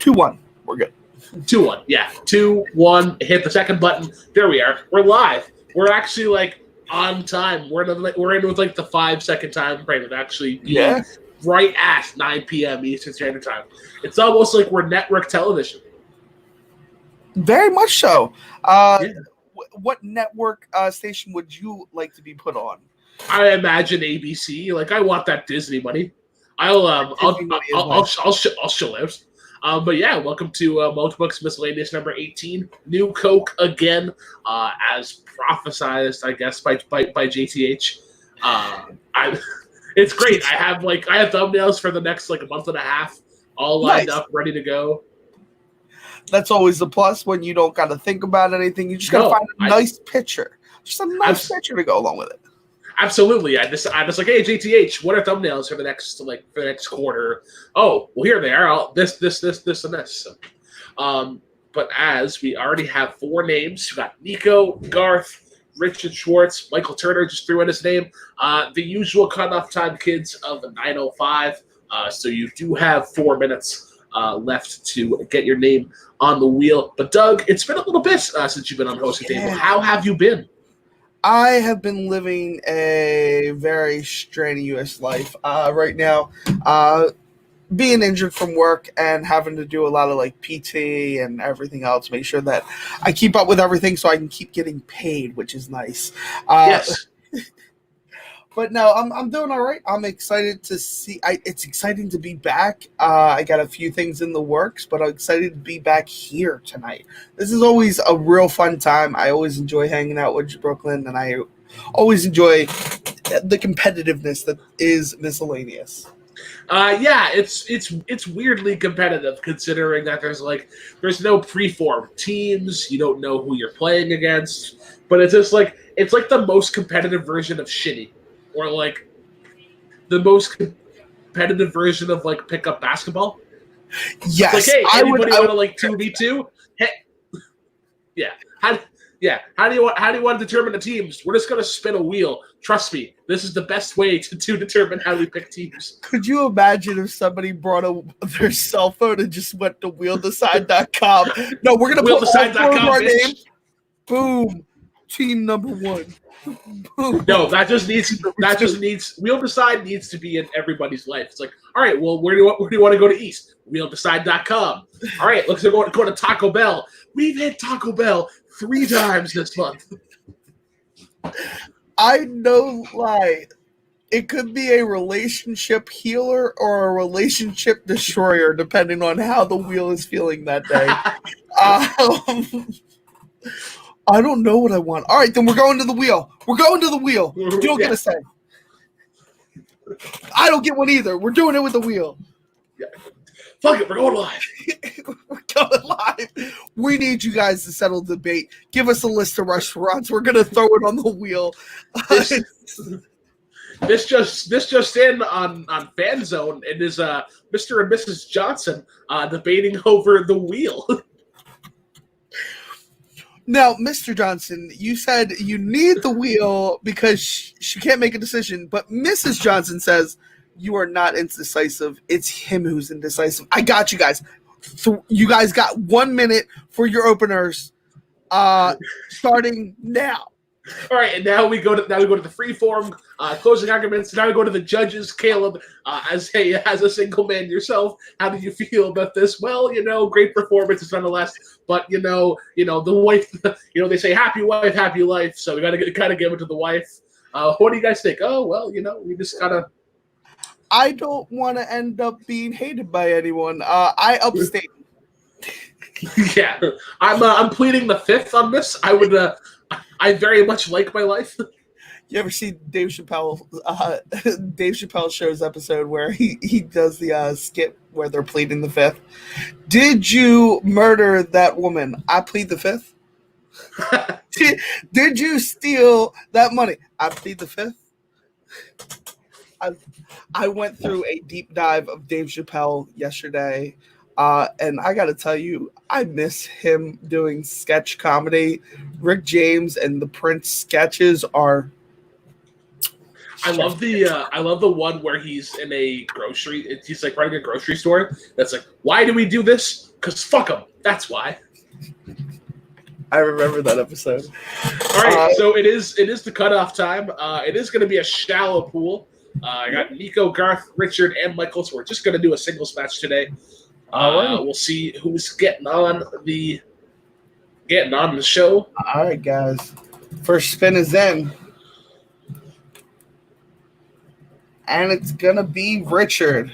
2-1. We're good. 2-1. Yeah. 2-1. Hit the second button. There we are. We're live. We're actually like on time. We're in with like the 5-second time frame of actually being right at 9 p.m. Eastern Standard Time. It's almost like we're network television. Very much so. What network station would you like to be put on? I imagine ABC. Like, I want that Disney money. I'll show out. But yeah, welcome to Multiplex Miscellaneous number 18. New Coke again, as prophesized, I guess, by JTH. It's great. I have thumbnails for the next like a month and a half, all lined up, ready to go. That's always a plus when you don't got to think about anything. You just got to find a nice picture, just a nice picture to go along with it. Absolutely. I just like, hey, JTH, what are thumbnails for the next quarter? Oh, well, here they are. This, and this. But as we already have 4 names, we got Nico, Garth, Richard Schwartz, Michael Turner just threw in his name. The usual cutoff time, kids, of 9:05. So you do have 4 minutes left to get your name on the wheel. But Doug, it's been a little bit since you've been on the hosting table. How have you been? I have been living a very strenuous life right now, being injured from work and having to do a lot of like PT and everything else, make sure that I keep up with everything so I can keep getting paid, which is nice. Yes. But no, I'm doing all right. I'm excited to see. It's exciting to be back. I got a few things in the works, but I'm excited to be back here tonight. This is always a real fun time. I always enjoy hanging out with Brooklyn, and I always enjoy the competitiveness that is Miscellaneous. Yeah, it's weirdly competitive considering that there's no preformed teams. You don't know who you're playing against, but it's just like the most competitive version of Shitty. Or like the most competitive version of like pickup basketball. Yes, like, hey, anybody want to like 2v2? Hey, how do you want to determine the teams? We're just gonna spin a wheel. Trust me, this is the best way to determine how we pick teams. Could you imagine if somebody brought their cell phone and just went to wheeldecide.com? No, we're gonna put all 4 of our names. Boom, team number 1. No, that just needs Wheel Decide needs to be in everybody's life. It's like, all right, well, where do you want to go to East? WheelDecide.com. All right, let's go to Taco Bell. We've hit Taco Bell 3 times this month. I no lie. It could be a relationship healer or a relationship destroyer, depending on how the wheel is feeling that day. I don't know what I want. All right, then we're going to the wheel. We're going to the wheel. You don't get a say. I don't get one either. We're doing it with the wheel. Yeah. Fuck it, we're going live. We're going live. We need you guys to settle the debate. Give us a list of restaurants. We're going to throw it on the wheel. This just in on FanZone. It is Mr. and Mrs. Johnson debating over the wheel. Now, Mr. Johnson, you said you need the wheel because she can't make a decision, but Mrs. Johnson says you are not indecisive. It's him who's indecisive. I got you guys. So you guys got 1 minute for your openers, starting now. All right, and now we go to the free form closing arguments. Now we go to the judges. Kaleb, as a single man yourself, how do you feel about this? Well, great performances nonetheless. But the wife, they say happy wife, happy life. So we got to kind of give it to the wife. What do you guys think? Oh well, we just gotta. I don't want to end up being hated by anyone. I abstain. Yeah, I'm pleading the fifth on this. I would. I very much like my life. You ever see Dave Chappelle show's episode where he does the skit where they're pleading the fifth? Did you murder that woman? I plead the fifth. Did you steal that money? I plead the fifth. I went through a deep dive of Dave Chappelle yesterday. And I got to tell you, I miss him doing sketch comedy. Rick James and the Prince sketches are. I love the one where he's in a grocery. He's like running a grocery store. That's like, why do we do this? Because fuck them. That's why. I remember that episode. All right, so it is the cutoff time. It is going to be a shallow pool. I got Nico, Garth, Richard, and Michael, so we're just going to do a singles match today. We'll see who's getting on the show. All right, guys. First spin is in. And it's going to be Richard.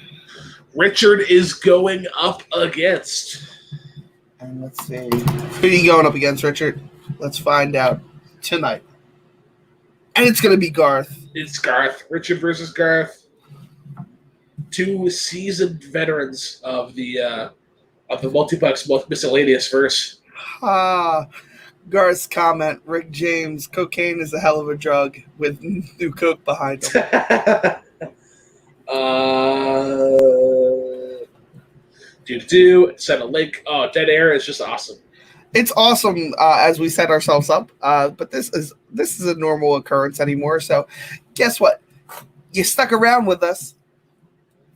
Richard is going up against. And let's see. Who are you going up against, Richard? Let's find out tonight. And it's going to be Garth. It's Garth. Richard versus Garth. Two seasoned veterans of the Multiplex Miscellaneous verse. Garth's comment, Rick James, cocaine is a hell of a drug with new coke behind him. Send a link. Oh, Dead Air is just awesome. It's awesome as we set ourselves up, but this is a normal occurrence anymore. So, guess what? You stuck around with us.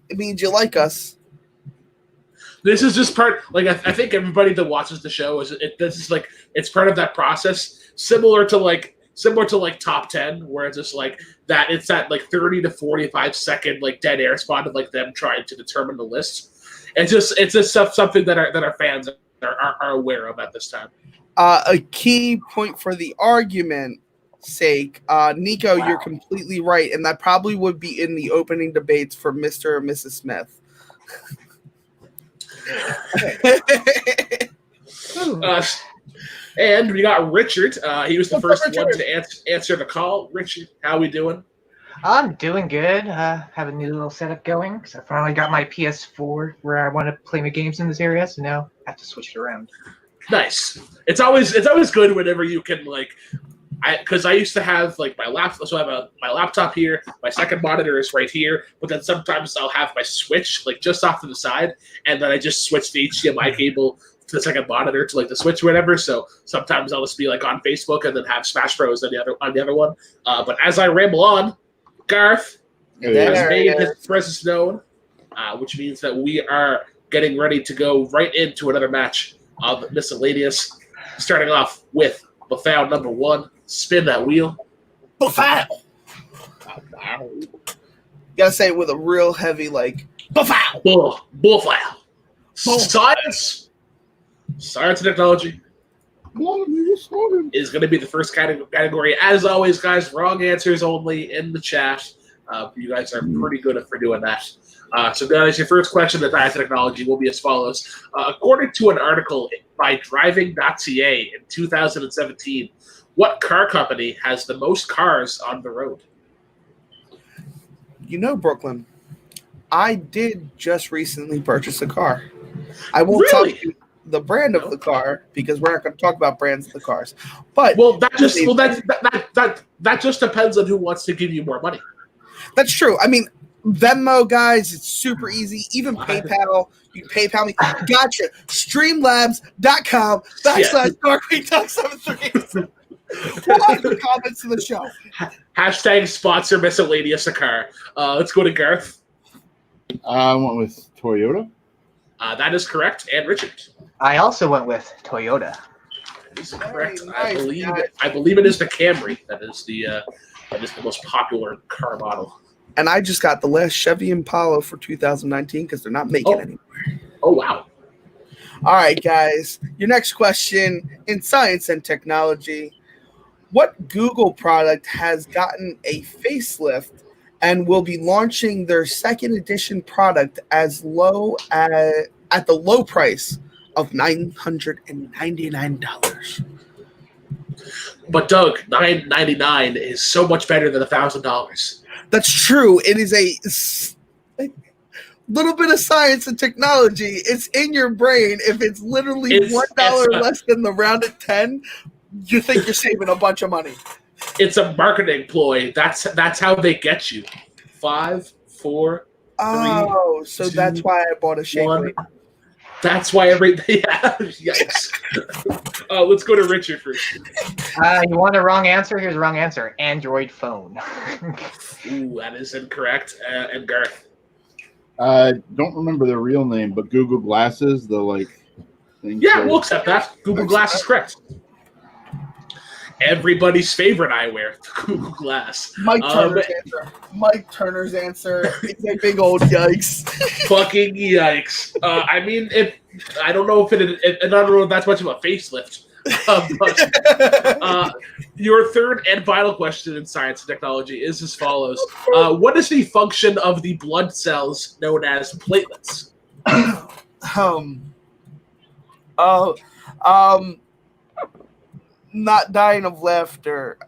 It means you like us. This is just part. Like I think everybody that watches the show it's part of that process, similar to Top 10, where it's just like that. It's that like 30 to 45 second like dead air spot of like them trying to determine the list. It's just something that our fans are aware of at this time. A key point for the argument sake, Nico, You're completely right, and that probably would be in the opening debates for Mr. or Mrs. Smith. And we got Richard. He was the first one to answer the call. Richard, how we doing? I'm doing good. Have a new little setup going because I finally got my PS4 where I want to play my games in this area. So now I have to switch it around. Nice. It's always good whenever you can because I used to have like my laptop. So I have my laptop here. My second monitor is right here. But then sometimes I'll have my Switch like just off to the side, and then I just switch the HDMI cable to the second monitor to like the Switch or whatever. So sometimes I'll just be like on Facebook and then have Smash Bros on the other one. But as I ramble on, Garth has made his presence known, which means that we are getting ready to go right into another match of Miscellaneous, starting off with Vail number 1. Spin that wheel. Vail. Gotta say it with a real heavy Vail. Vail. Science and technology is going to be the first category. As always, guys, wrong answers only in the chat. You guys are pretty good for doing that. So, guys, your first question at Science and Technology will be as follows. According to an article by Driving.ca in 2017, what car company has the most cars on the road? You know, Brooklyn, I did just recently purchase a car. I won't tell you the brand of the car because we're not going to talk about brands of the cars. But that just depends on who wants to give you more money. That's true. I mean, Venmo, guys, it's super easy. Even PayPal, you can PayPal me. Gotcha. Streamlabs.com/darkweek.73. We'll have the comments to the show. Hashtag sponsor Miscellaneous a car. Let's go to Garth. I went with Toyota. That is correct. And Richard. I also went with Toyota. That is correct. Nice, I believe it is the Camry that is the most popular car model. And I just got the last Chevy Impala for 2019 because they're not making anymore. Oh, wow. All right, guys. Your next question in science and technology. What Google product has gotten a facelift and will be launching their second edition product at the low price of $999? But Doug, $999 is so much better than $1,000. That's true. It is a little bit of science and technology. It's in your brain. If it's literally $1 less than the rounded 10, you think you're saving a bunch of money. It's a marketing ploy. That's how they get you. 5, 4, 3. So that's why I bought a shake weight. That's why everything. Yeah. Yikes. Let's go to Richard first. You want a wrong answer? Here's a wrong answer. Android phone. Ooh, that is incorrect. And Garth. I don't remember their real name, but Google Glasses, the Yeah, we'll accept that. Google Glass is correct. Everybody's favorite eyewear, the Google Glass. Mike Turner's answer is a big old yikes. Fucking yikes. I mean, I don't know if I don't know if that's much of a facelift. But your third and final question in science and technology is as follows. What is the function of the blood cells known as platelets? Not dying of laughter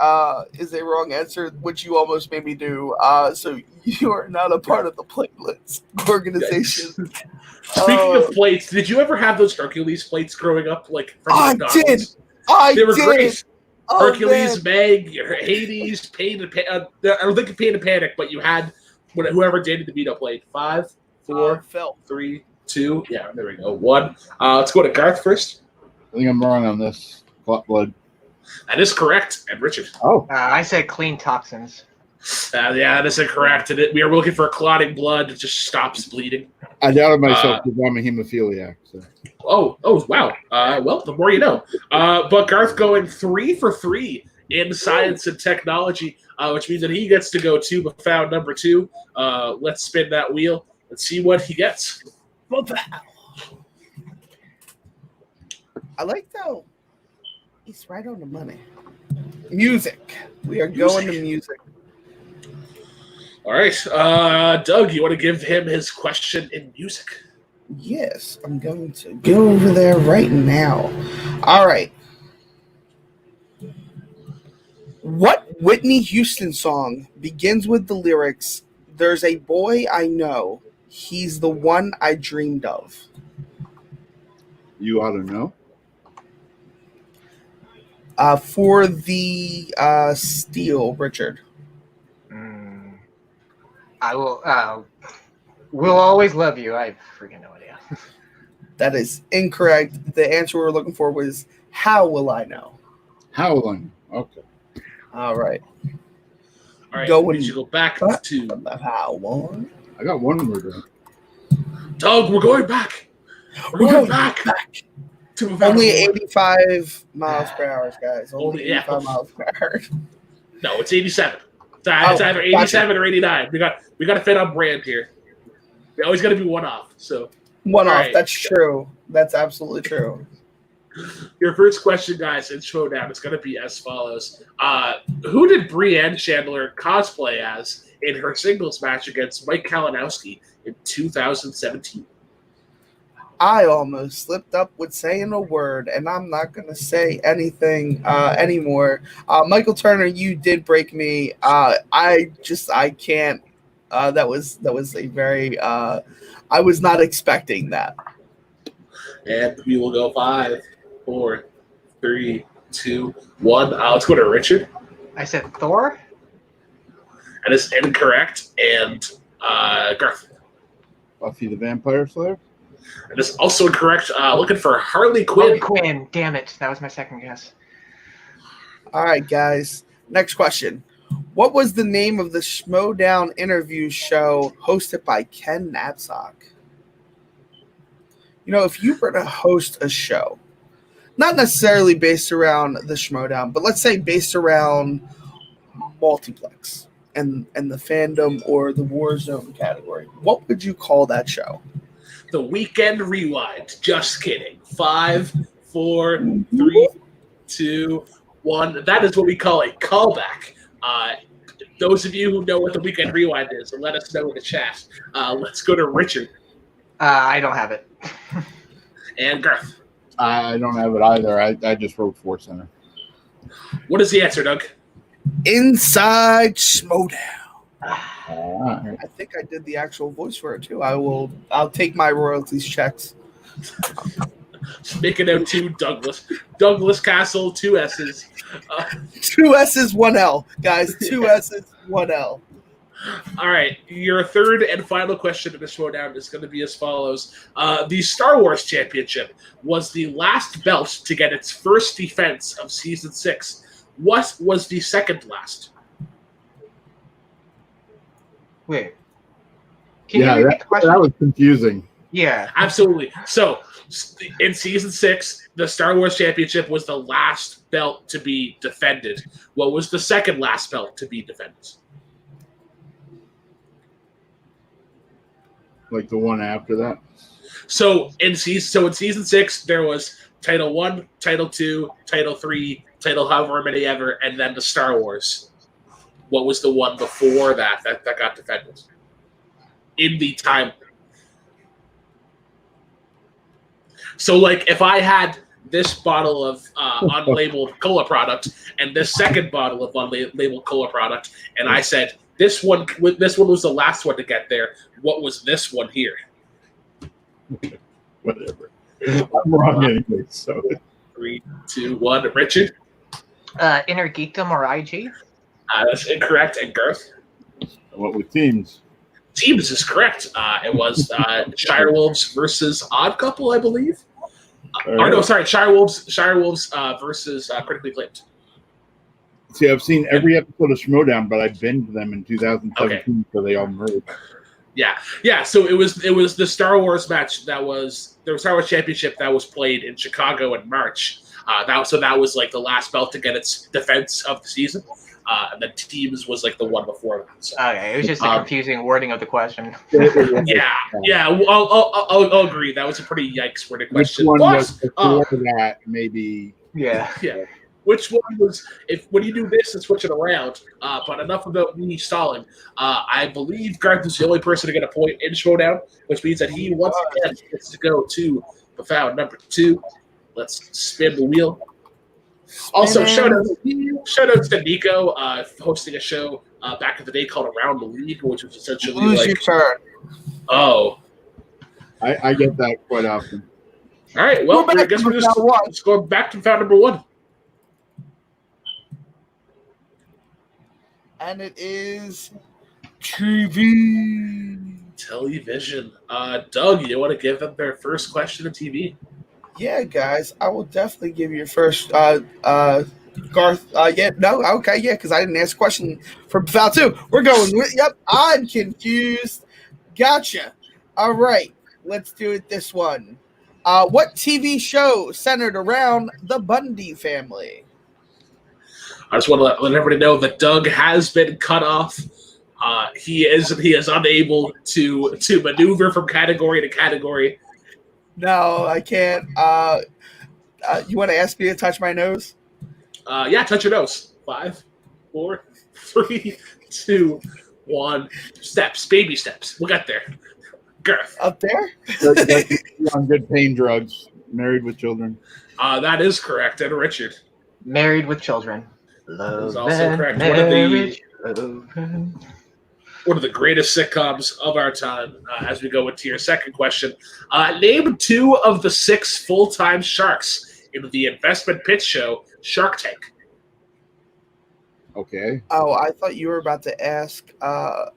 is a wrong answer, which you almost made me do. So you are not a part of the platelets organization. Speaking of plates, did you ever have those Hercules plates growing up? Like from I McDonald's? did. They were great. Oh, Hercules, man. Meg, Hades, Pain and I don't think of Pain and Panic, but you had whoever dated DeVito played. 5, 4, Phil. 3, 2. Yeah, there we go. 1. Let's go to Garth first. I think I'm wrong on this. Clot blood. That is correct. And Richard. Oh. I said clean toxins. Yeah, that is incorrect. And we are looking for clotting blood. It just stops bleeding. I doubted myself because I'm a hemophiliac. So. Oh, wow. Well, the more you know. But Garth going 3 for 3 in science and technology, which means that he gets to go to found number 2. Let's spin that wheel and see what he gets. I like that. He's right on the money. Music. We are going to music. All right. Doug, you want to give him his question in music? Yes, I'm going to go over there right now. All right. What Whitney Houston song begins with the lyrics, "There's a boy I know, he's the one I dreamed of"? You ought to know. For the steal, Richard. I will. We'll always love you. I freaking no idea. That is incorrect. The answer we were looking for was "How will I know?" How will I know? Okay. All right. All right. Going you go back to how one. I got one word right. Doug, we're going back. We're going back. To only 85 miles per hour, guys. Only 85 yeah. miles per hour. No, it's 87. It's either 87 or 89. We got to fit on brand here. We always got to be one off. So one off. Right. That's true. That's absolutely true. Your first question, guys, in Throwdown is going to be as follows: who did Brienne Chandler cosplay as in her singles match against Mike Kalinowski in 2017? I almost slipped up with saying a word, and I'm not going to say anything anymore. Michael Turner, you did break me. I can't. That was a very. I was not expecting that. And we will go 5, 4, 3, 2, 1. Let's go to Richard. I said Thor. That is incorrect. And Garth. Buffy the Vampire Slayer. That is also incorrect. Looking for Harley Quinn. Harley Quinn. Damn it. That was my second guess. All right, guys. Next question. What was the name of the Schmodown interview show hosted by Ken Knapsack? You know, if you were to host a show, not necessarily based around the Schmodown, but let's say based around Multiplex and the Fandom or the Warzone category, what would you call that show? The Weekend Rewind. Just kidding. 5, 4, 3, 2, 1. That is what we call a callback. Those of you who know what the Weekend Rewind is, let us know in the chat. Let's go to Richard. I don't have it. And Garth. I don't have it either. I just wrote Force Center. What is the answer, Doug? Inside Schmodown. Right. I think I did the actual voice for it too. I'll take my royalties checks. Make it out to Douglas Cassel, 2 S's. 2 S's, 1 L. Guys, 2 S's, 1 L. All right, your third and final question in the showdown is going to be as follows. The Star Wars Championship was the last belt to get its first defense of Season 6. What was the second last? Wait. Can you repeat the question? That was confusing. Yeah. Absolutely. So in season 6, the Star Wars Championship was the last belt to be defended. What was the second last belt to be defended? Like the one after that. So in season 6, there was Title 1, Title 2, Title 3, Title however many ever, and then the Star Wars. What was the one before that got defended? In the time. So, like, if I had this bottle of unlabeled cola product and this second bottle of unlabeled cola product, and I said this one was the last one to get there, what was this one here? Whatever. I'm wrong anyway. So 3, 2, 1. Richard. Inner Geekdom or IG? That's incorrect. And Garth. what with teams? Teams is correct. It was Shirewolves versus Odd Couple, I believe. Or no, sorry, Shirewolves versus Critically Acclaimed. See, I've seen every episode of Throwdown, but I binged them in 2017, so they all merged. Yeah. So it was the Star Wars match that was the Star Wars Championship that was played in Chicago in March. That was like the last belt to get its defense of the season. And then teams was like the one before that. So. Okay, it was just a confusing wording of the question. Yeah. I'll agree. That was a pretty yikes worded question. Which one Plus, was before that? Maybe. Yeah. Which one was when you do this and switch it around? But enough about me stalling. I believe Garth is the only person to get a point in Showdown, which means that he once again gets to go to the foul number 2. Let's spin the wheel. Also, shout out to Nico hosting a show back in the day called Around the League, which was essentially Lose your turn. Oh. I get that quite often. All right, well, I guess we're just going back to foul number 1. And it is TV. Television. Doug, you want to give them their first question of TV? Yeah, guys, I will definitely give you first. Garth, because I didn't ask a question for foul 2. We're going with, yep, I'm confused. Gotcha. All right, let's do it this one. What TV show centered around the Bundy family? I just want to let everybody know that Doug has been cut off. He is unable to maneuver from category to category. No, I can't. You want to ask me to touch my nose? Yeah, touch your nose. 5, 4, 3, 2, 1. Steps, baby steps. We'll get there. Garth. Up there? On good pain drugs. Married with children. That is correct. And Richard. Married with children. Love is also correct. One of the greatest sitcoms of our time. As we go into your second question, name 2 of the 6 full-time sharks in the investment pitch show Shark Tank. Okay. Oh, I thought you were about to ask a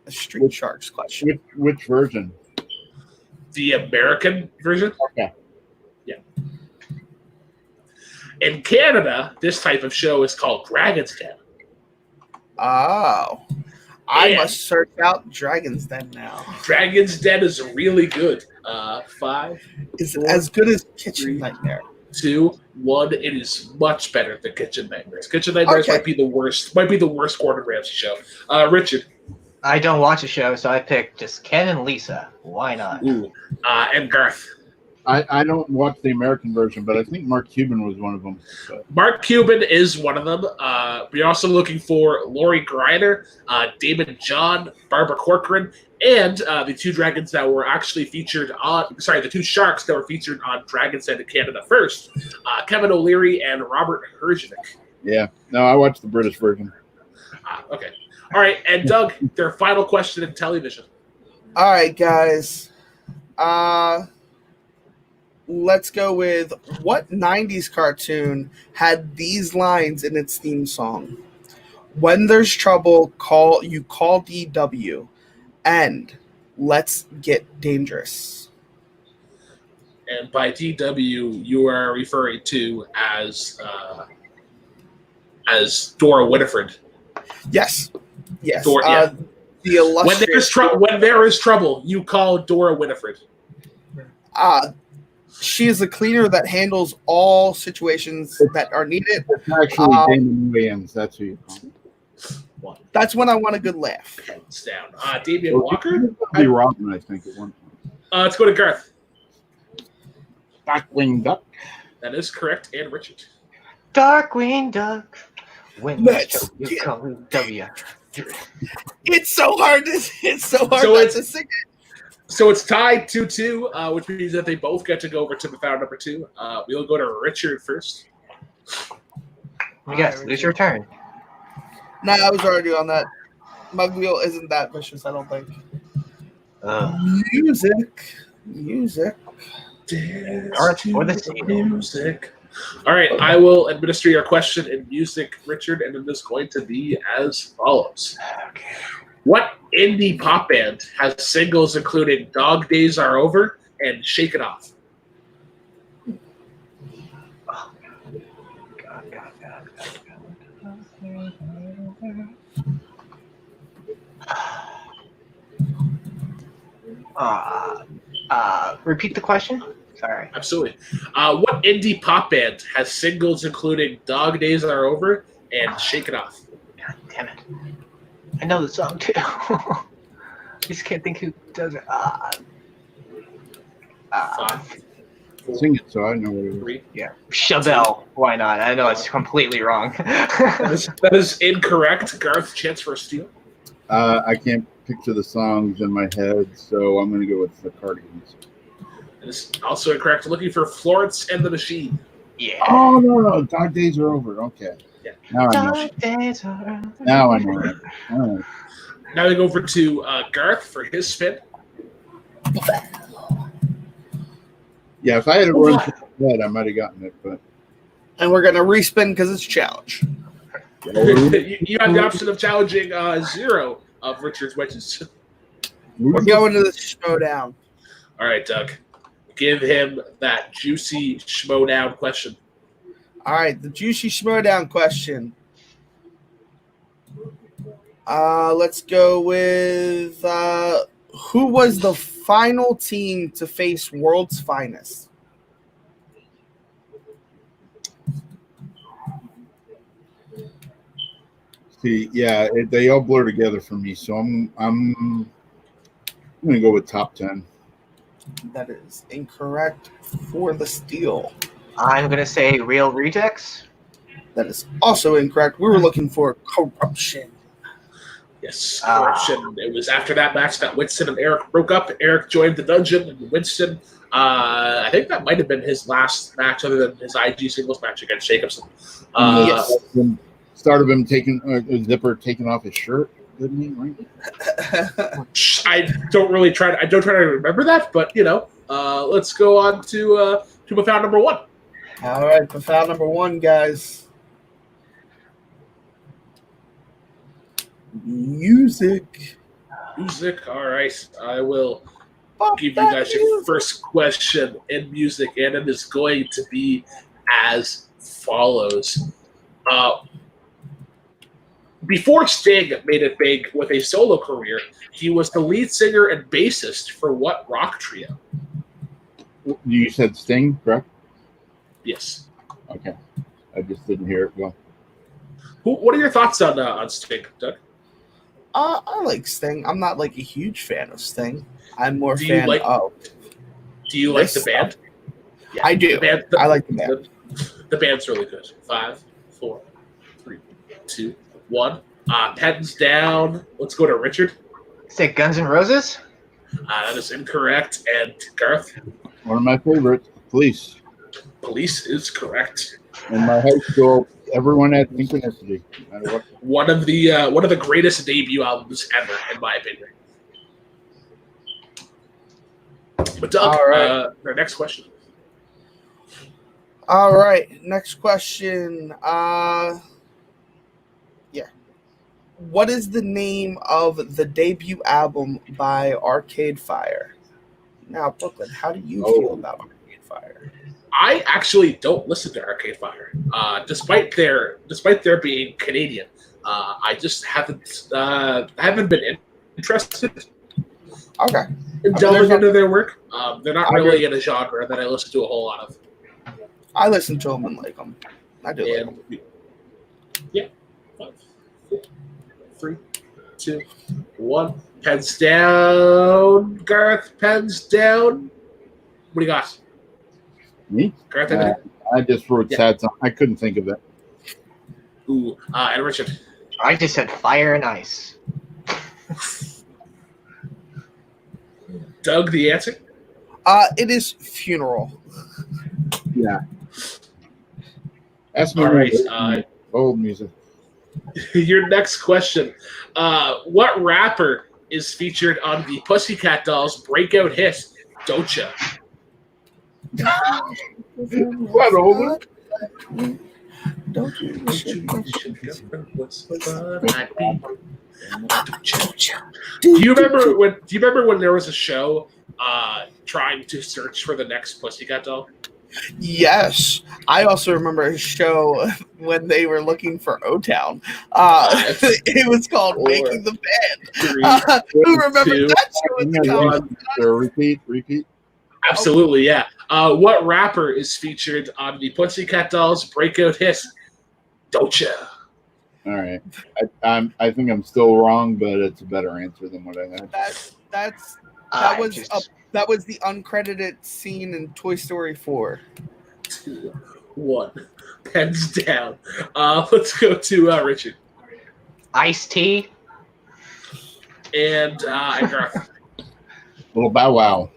Street Sharks question. Which version? The American version? Okay. Yeah. In Canada, this type of show is called Dragon's Den. Oh. I must search out Dragon's Den now. Dragon's Den is really good. 5. Is it as good as Kitchen Nightmare? 2, 1. It is much better than Kitchen Nightmares. Kitchen Nightmares might be the worst. Might be the worst Gordon Ramsay show. Richard. I don't watch a show, so I picked just Ken and Lisa. Why not? Ooh. And Garth. I don't watch the American version, but I think Mark Cuban was one of them. So. Mark Cuban is one of them. We're also looking for Lori Greiner, Damon John, Barbara Corcoran, and the 2 dragons that were actually featured on, the 2 sharks that were featured on Dragon's Den in Canada first, Kevin O'Leary and Robert Herjavec. Yeah. No, I watched the British version. Okay. All right. And Doug, their final question in television. All right, guys. Let's go with what 90s cartoon had these lines in its theme song? When there's trouble, call DW, and let's get dangerous. And by DW, you are referring to as Dora Winifred. Yes. Dora, The illustrious. When there is trouble, you call Dora Winifred. She is a cleaner that handles all situations that are needed. It's actually Damon Williams. That's who you call him. That's when I want a good laugh. Hands down. Damian Walker? Be Robin, I think, at one point. Let's go to Garth. Darkwing Duck. That is correct. And Richard. Darkwing Duck. When Let's you call W. It's so hard to sing it. So it's tied 2-2, which means that they both get to go over to the foul number 2. We'll go to Richard first. Yes, it's your turn. Nah, I was already on that. My wheel isn't that vicious, I don't think. Music. Art for the scene. Music. All right, I will administer your question in music, Richard, and it is going to be as follows. Okay. What indie pop band has singles including Dog Days Are Over and Shake It Off? Repeat the question? Sorry. Absolutely. What indie pop band has singles including Dog Days Are Over and Shake It Off? God damn it. I know the song too. I just can't think who does it. Sing it so I know what it is. 3. Yeah. Chevelle. Why not? I know it's completely wrong. That is incorrect. Garth, chance for a steal. I can't picture the songs in my head, so I'm going to go with the Cardigans. That is also incorrect. Looking for Florence and the Machine. Yeah. Oh, no. Dog Days Are Over. Okay. Yeah. Now I know. Now I know it. All right. Now we go over to Garth for his spin. Yeah, if I had run to the head, I might have gotten it, but And we're going to respin because it's a challenge. You have the option of challenging 0 of Richard's wedges. We're going to the showdown. All right, Doug. Give him that juicy schmodown question. All right, the juicy showdown question. Let's go with who was the final team to face World's Finest? See, yeah, they all blur together for me, so I'm going to go with top 10. That is incorrect for the steal. I'm going to say Real Rejects. That is also incorrect. We were looking for Corruption. Yes, Corruption. It was after that match that Winston and Eric broke up. Eric joined the dungeon, and Winston, I think that might have been his last match other than his IG singles match against Jacobson. Yes. Start of him taking Zipper taking off his shirt, didn't he? Right? I don't try to remember that, but let's go on to foul number 1. All right, for foul number 1, guys. Music. All right, I will give you guys your first question in music, and it is going to be as follows. Before Sting made it big with a solo career, he was the lead singer and bassist for what rock trio? You said Sting, correct? Yes. Okay. I just didn't hear it well. What are your thoughts on Sting, Doug? I like Sting. I'm not like a huge fan of Sting. I'm more Do fan you like of. Do you like the band? Yeah, I do. I like the band. The band's really good. 5, 4, 3, 2, 1. Pens down. Let's go to Richard. Say Guns N' Roses? That is incorrect. And Garth? One of my favorites, Police. Police is correct. In my high school, everyone had Synchronicity. No matter what. One of the greatest debut albums ever, in my opinion. But Doug, our next question. All right, next question. What is the name of the debut album by Arcade Fire? Now, Brooklyn, how do you feel about Arcade Fire? I actually don't listen to Arcade Fire, despite their being Canadian. I just haven't been interested Okay. in delving into their work. They're not I really in a genre that I listen to a whole lot of. I listen to them and like them. I do like And them. yeah, 5, 4, 3, 2, 1. Pens down. Gareth, pens down. What do you got? Me? Gareth, anything? I just wrote sad song. I couldn't think of it. Ooh, and Richard. I just said fire and ice. Doug, the answer? It is Funeral. Yeah. That's my All right. old music. Your next question. What rapper is featured on the Pussycat Dolls breakout hit, Don't Ya? What over? Don't you? Do you remember when there was a show trying to search for the next Pussycat Doll? Yes. I also remember a show when they were looking for O-Town. It was called Making the Band. Who remembers that show? Repeat. Absolutely, yeah. What rapper is featured on the Pussycat Dolls breakout hit, Don't Ya? All right. I think I'm still wrong, but it's a better answer than what I had. That was the uncredited scene in Toy Story 4. 2, 1. Pens down. Let's go to Richard. Ice-T. And Garth. Little Bow Wow.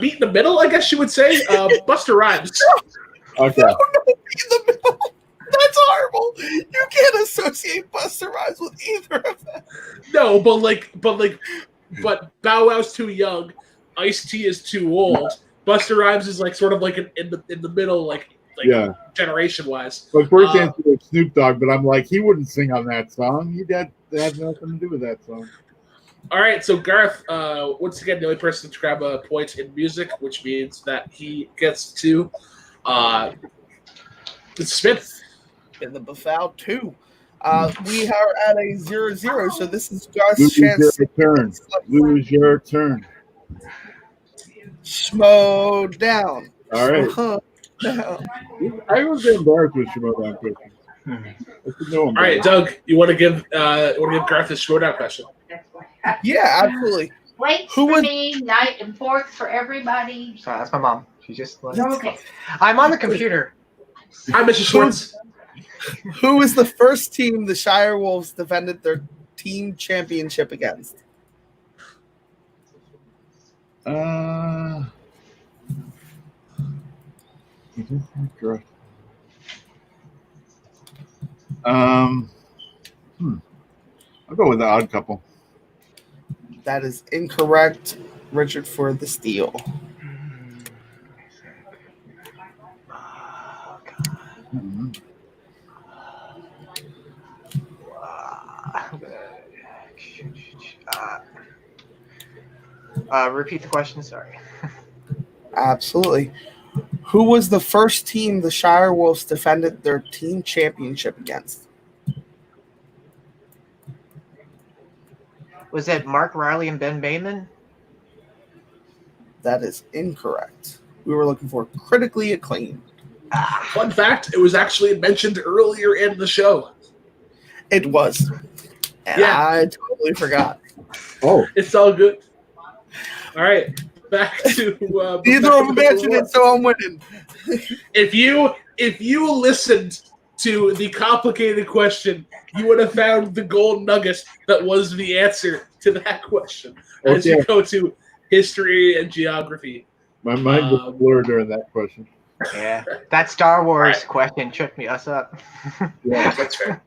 Meet in the middle, I guess you would say. Buster Rhymes. Okay. No, in the middle. That's horrible. You can't associate Buster Rhymes with either of them. No, but Bow Wow's too young. Ice-T is too old. Buster Rhymes is like sort of like in the middle, like Yeah. generation wise. But first answer was Snoop Dogg, but I'm like, he wouldn't sing on that song. That has nothing to do with that song. All right, so Garth, once again, the only person to grab a point in music, which means that he gets to Smith. In the Buffalo 2. We are at a 0-0, so this is Garth's Lose chance. Lose your turn. Schmo down. All right. Schmo down. I was embarrassed with Shimo down question. All right, Doug, you want to give Garth his showdown question? Yeah, absolutely. Plates Who for was- me, knife and forks for everybody. Sorry, that's my mom. She just like, Okay. I'm on the computer. Hi, Mr. Schwartz. Who was the first team the Shire Wolves defended their team championship against? I'll go with the Odd Couple. That is incorrect. Richard for the steal. Mhm. Repeat the question. Sorry. Absolutely. Who was the first team the Shire Wolves defended their team championship against? Was it Mark Riley and Ben Bayman? That is incorrect. We were looking for critically acclaimed. Fun fact, it was actually mentioned earlier in the show. It was. And Yeah. I totally forgot. Oh, It's all good. All right, back to Neither of them mentioned it, so I'm winning. If you listened to the complicated question, you would have found the gold nugget that was the answer to that question. As you go to history and geography. my mind was blurred during that question. Yeah, that Star Wars Right. question tripped us up. Yeah, that's fair.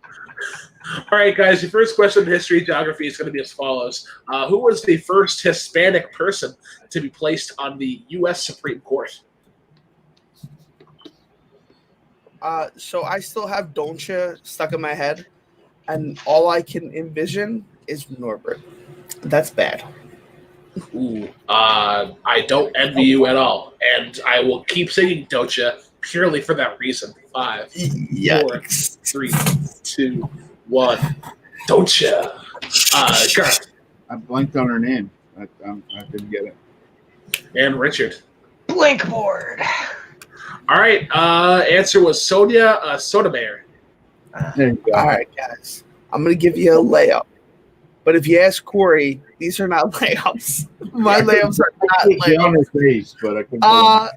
All right, guys, your first question in history and geography is going to be as follows. Who was the first Hispanic person to be placed on the U.S. Supreme Court? So I still have Don't Ya stuck in my head, and all I can envision is Norbert. That's bad. Ooh, I don't envy you at all, and I will keep singing Don't Ya purely for that reason. 5, 4, 3, 2, 1. Don't you? Garth I blanked on her name. I didn't get it. and Richard. Blankboard. All right. Answer was Sonia Sotomayor. There you go. All right, guys. I'm going to give you a layup. But if you ask Corey, these are not layups. My layups are not It's on her layups. face, but I couldn't.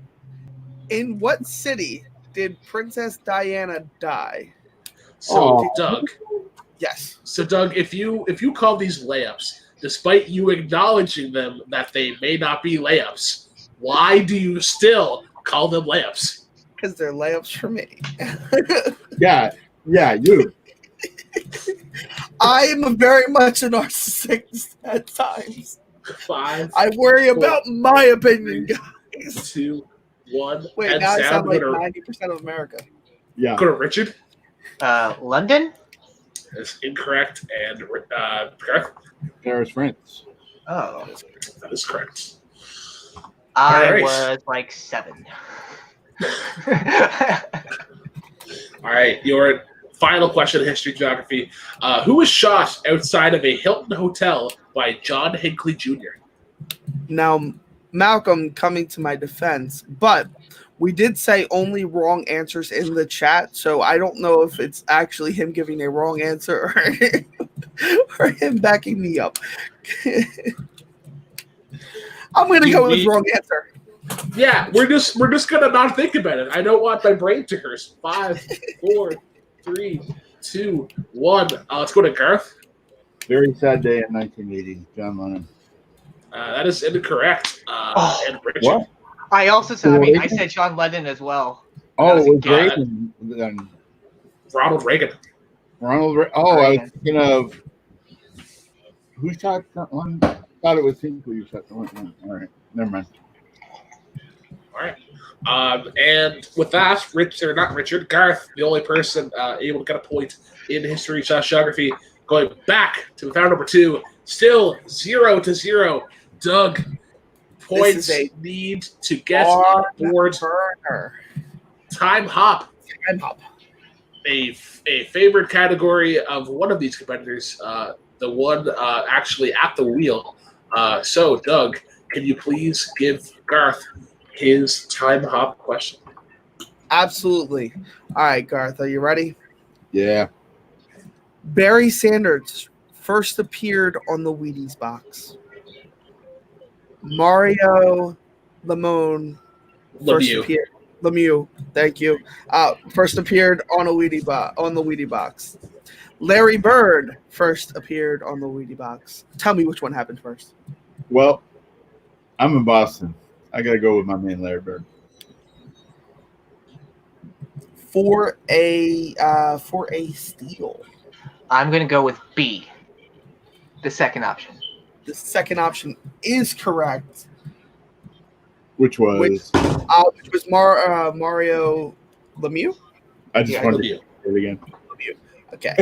In what city did Princess Diana die? So Oh. Doug. Yes. So Doug, if you call these layups, despite you acknowledging them that they may not be layups, why do you still call them layups? Because they're layups for me. Yeah, you. I am very much a narcissist at times. 5, I worry about my opinion, guys. 2, 1. Wait, and now I sound like go 90% of America. Yeah. to Richard. London? Is incorrect, and Garth. Paris, France. Oh. That is correct. I Alright. was like 7. All right, your final question in history geography. Who was shot outside of a Hilton hotel by John Hinckley Jr.? Now, Malcolm coming to my defense, but we did say only wrong answers in the chat, so I don't know if it's actually him giving a wrong answer or him backing me up. I'm gonna go with wrong answer. Yeah, we're just gonna not think about it. I don't want my brain to curse. 5, 4, 3, 2, 1. Let's go to Garth. Very sad day in 1980. John Lennon. That is incorrect. And Richard. What? I also said, I said John Lennon as well. Oh, was it was a Reagan. Then Ronald Reagan. Ronald. I was thinking of who shot that one. I thought it was Hinckley who shot the one. All right, never mind. All right. And with that, Garth, the only person able to get a point in history geography, going back to the round number 2, still 0-0. Doug, points need to get on board. Time hop. A favorite category of one of these competitors, the one actually at the wheel. So, Doug, can you please give Garth his time hop question? Absolutely. All right, Garth, are you ready? Yeah. Barry Sanders first appeared on the Wheaties box. Mario Lemieux Lemieux, thank you. First appeared on the Wheatie box. Larry Bird first appeared on the Wheatie box. Tell me which one happened first. Well, I'm in Boston. I gotta go with my man Larry Bird. For a steal. I'm gonna go with B, the second option. The second option is correct. Which was? Which was Mario Lemieux? I just wanted Lemieux. to say it again. Lemieux. Okay.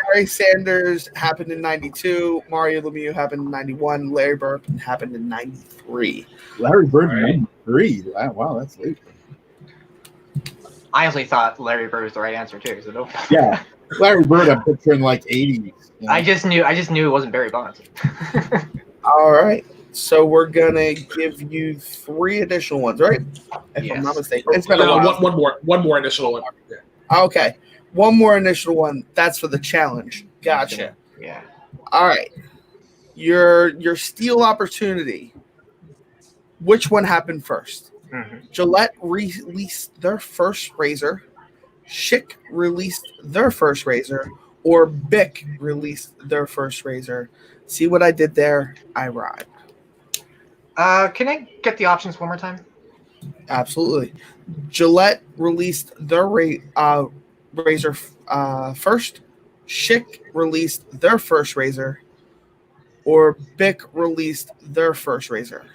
Barry Sanders happened in 92. Mario Lemieux happened in 91. Larry Bird happened in 93. Larry Bird, All right. 93. Wow, that's late. I honestly thought Larry Bird was the right answer too. So don't. Yeah, Larry Bird, I'm picturing like 80s. You know? I just knew it wasn't Barry Bonds. All right. So we're gonna give you 3 additional ones, right? If Yes. I'm not mistaken. It's been a No, while. one more initial one. Yeah. Okay. One more initial one. That's for the challenge. Gotcha. Yeah. All right. Your steal opportunity. Which one happened first? Mm-hmm. Gillette released their first razor, Schick released their first razor, or Bic released their first razor. See what I did there? I rhymed. Can I get the options one more time? Absolutely. Gillette released their razor first, Schick released their first razor, or Bic released their first razor.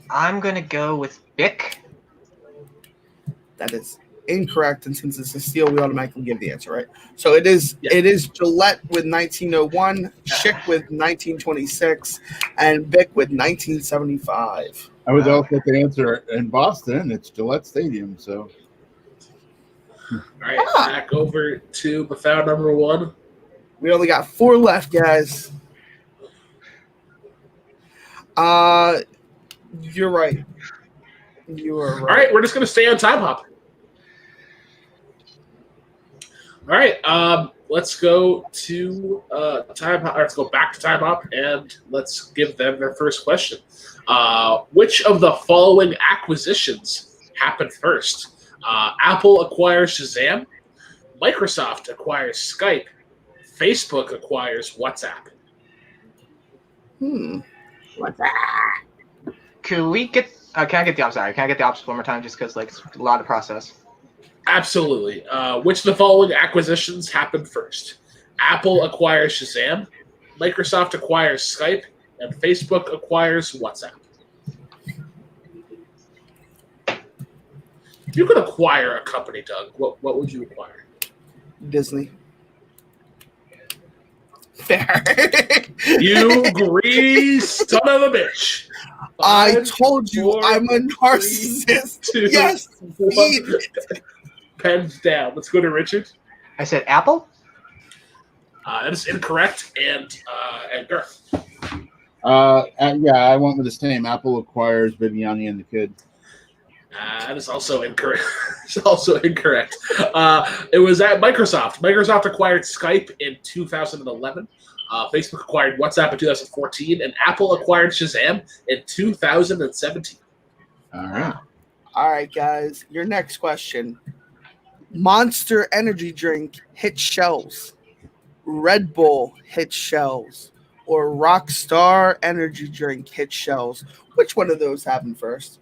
I'm gonna go with Bic. That is incorrect, and since it's a steal, we automatically give the answer, right? So it is Gillette with 1901, Schick with 1926, and Bic with 1975. I was also at the answer in Boston. It's Gillette Stadium, so. All right, back over to Bethau number 1. We only got 4 left, guys. You're right. You are right. All right, we're just going to stay on Time Hop. All right, let's go to Time Hop. Let's go back to Time Hop, and let's give them their first question. Which of the following acquisitions happened first? Apple acquires Shazam, Microsoft acquires Skype, Facebook acquires WhatsApp. What's that? Can we get? Can I get the? I'm sorry. Can I get the options one more time? Just because it's a lot to process. Absolutely. Which of the following acquisitions happened first? Apple acquires Shazam, Microsoft acquires Skype, and Facebook acquires WhatsApp. If you could acquire a company, Doug, what would you acquire? Disney. Fair. You greedy son of a bitch. I 5, told you 4, I'm a narcissist. 3, 2, Yes. 1. Pens down. Let's go to Richard. I said Apple. That is incorrect. And Garth. Yeah, I went with the same. Apple acquires Viviani and the kid. That is also incorrect. It's also incorrect. It was at Microsoft. Microsoft acquired Skype in 2011. Facebook acquired WhatsApp in 2014, and Apple acquired Shazam in 2017. All right. All right, guys. Your next question. Monster energy drink hit shelves. Red Bull hit shelves. Or Rockstar energy drink hit shelves. Which one of those happened first?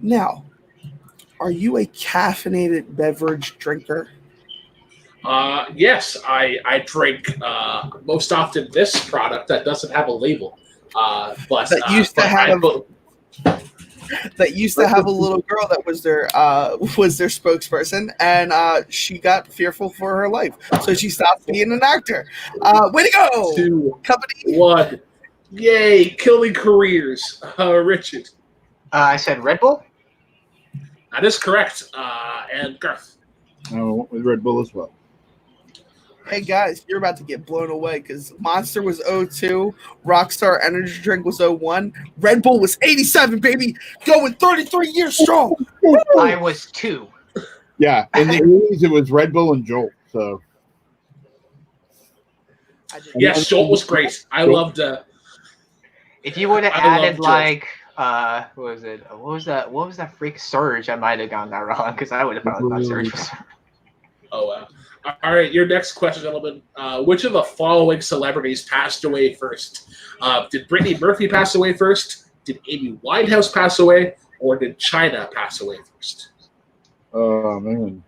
Now, are you a caffeinated beverage drinker? Yes, I drink most often this product that doesn't have a label. But That used to have a little girl that was their spokesperson, and she got fearful for her life, so she stopped being an actor. Way to go, 2, company! 1. Yay, killing careers. Richard. I said Red Bull. That is correct. And Garth. I went with Red Bull as well. Hey guys, you're about to get blown away because Monster was 02, Rockstar Energy Drink was 01, Red Bull was 87, baby, going 33 years strong. I was 2. Yeah, in the 80s it was Red Bull and Jolt. So Yes, Jolt was great. I loved. If you would have I love added Jolt. like what was it? What was that freak Surge? I might have gotten that wrong because I would have probably thought Surge was. Oh wow! All right, your next question, gentlemen. Which of the following celebrities passed away first? Did Brittany Murphy pass away first? Did Amy Winehouse pass away, or did China pass away first? oh man.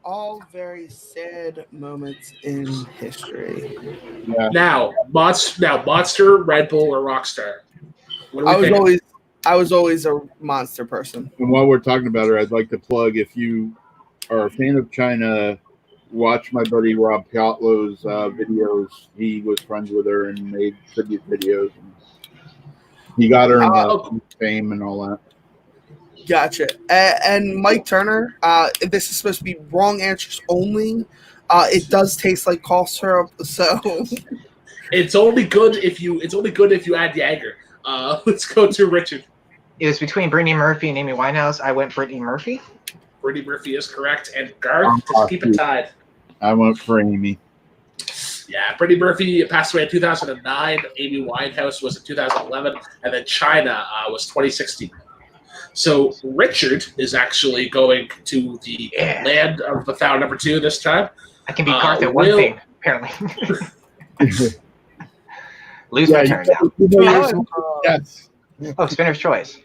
All very sad moments in history. Yeah. Now, Monster, Red Bull, or Rockstar? What do we think? I was always a Monster person. And while we're talking about her, I'd like to plug, if you are a fan of China, watch my buddy Rob Piotlow's videos. He was friends with her and made tribute videos. He got her in the fame and all that. Gotcha. And Mike Turner, this is supposed to be wrong answers only. It does taste like cough syrup, so It's only good if you add Jagger. Let's go to Richard. It was between Brittany Murphy and Amy Winehouse. I went Brittany Murphy. Brittany Murphy is correct, and Garth, just keep it tied. I went for Amy. Yeah, Brittany Murphy passed away in 2009. Amy Winehouse was in 2011, and then China was 2016. So Richard is actually going to the land of the found number 2 this time. I can be Garth at one thing, apparently. Lose my turn now. Yes. Oh, spinner's choice.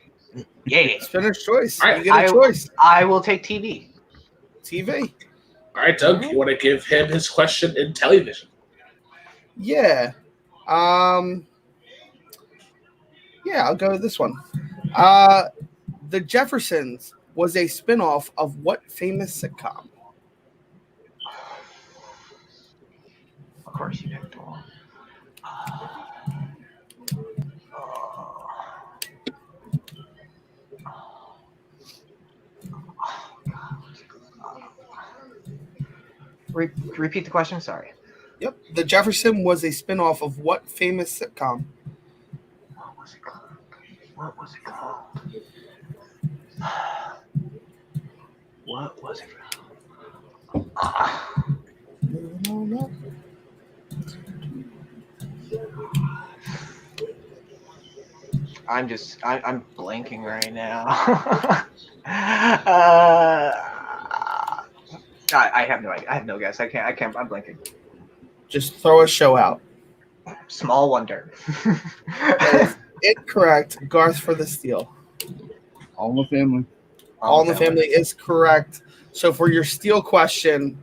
Yay. Spinner's choice. All right, You get a choice. I will take TV. TV. All right, Doug, you want to give him his question in television? Yeah. Yeah, I'll go with this one. The Jeffersons was a spinoff of what famous sitcom? Of course you picked one. Repeat the question. Sorry. Yep. The Jefferson was a spinoff of what famous sitcom? What was it called? What was it called? What was it called? No. I'm blanking right now. I have no idea. I have no guess. I can't. I'm blanking. Just throw a show out. Small Wonder. That is incorrect. Garth for the steal. All in the Family. All in the Family is correct. So for your steal question,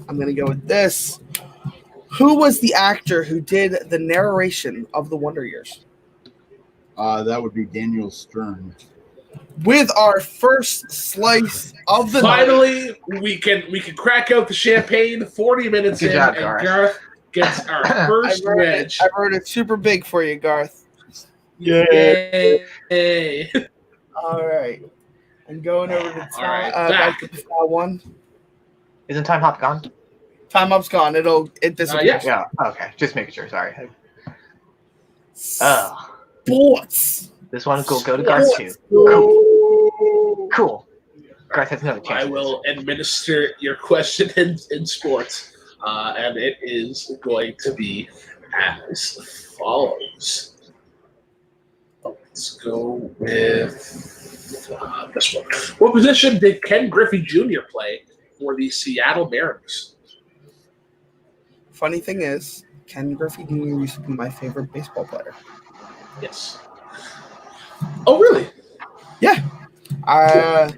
I'm going to go with this. Who was the actor who did the narration of the Wonder Years? That would be Daniel Stern. With our first slice of the Finally, we can crack out the champagne 40 minutes Good in, job, and Garth. Garth gets our first wedge. I wrote it super big for you, Garth. Yay! All right. I'm going over to All right, back back. to the one. Isn't Time Hop gone? Time up's gone. It disappears. Yeah. Okay. Just making sure. Sorry. Sports. This one will go to Garth too. Cool. Garth has another chance. I will administer your question in sports, and it is going to be as follows. Let's go with this one. What position did Ken Griffey Jr. play for the Seattle Mariners? Funny thing is, Ken Griffey Jr. used to be my favorite baseball player. Yes. Oh, really? Yeah. I